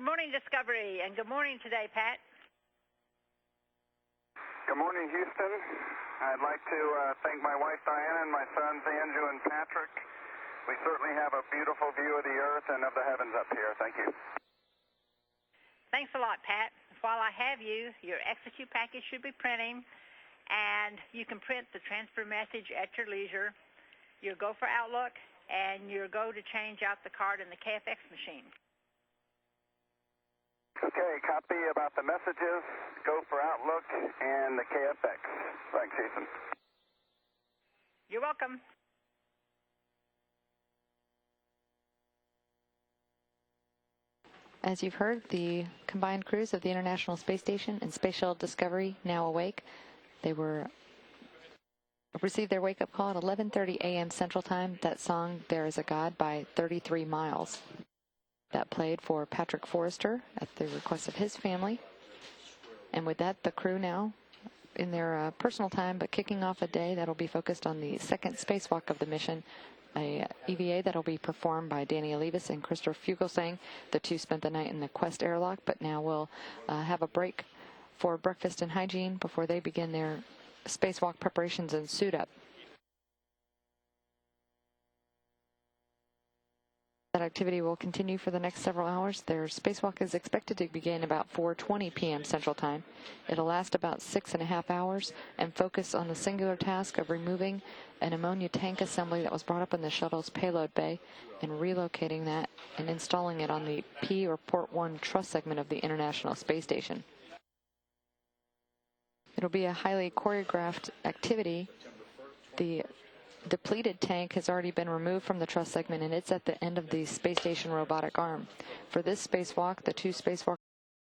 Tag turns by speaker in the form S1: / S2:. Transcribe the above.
S1: Good morning, Discovery, and good morning today, Pat.
S2: Good morning, Houston. I'd like to thank my wife, Diana, and my sons, Andrew and Patrick. We certainly have a beautiful view of the Earth and of the heavens up here. Thank you.
S1: Thanks a lot, Pat. While I have you, your execute package should be printing, and you can print the transfer message at your leisure, your go for Outlook, and your go to change out the card in the KFX machine.
S2: Okay, copy about the messages, go for Outlook, and the KFX. Thanks, Ethan.
S1: You're welcome.
S3: As you've heard, the combined crews of the International Space Station and Space Shuttle Discovery now awake. They received their wake-up call at 11:30 a.m. Central Time. That song, There Is a God, by 33 Miles. That played for Patrick Forrester at the request of his family. And with that, the crew now in their personal time, but kicking off a day that'll be focused on the second spacewalk of the mission, a EVA that'll be performed by Danny Olivas and Christopher Fugelsang. The two spent the night in the Quest airlock, but now will have a break for breakfast and hygiene before they begin their spacewalk preparations and suit up. That activity will continue for the next several hours. Their spacewalk is expected to begin about 4:20 p.m. Central Time. It'll last about 6.5 hours and focus on the singular task of removing an ammonia tank assembly that was brought up in the shuttle's payload bay and relocating that and installing it on the P or Port 1 truss segment of the International Space Station. It'll be a highly choreographed activity. The depleted tank has already been removed from the truss segment, and it's at the end of the space station robotic arm. For this spacewalk, the two spacewalk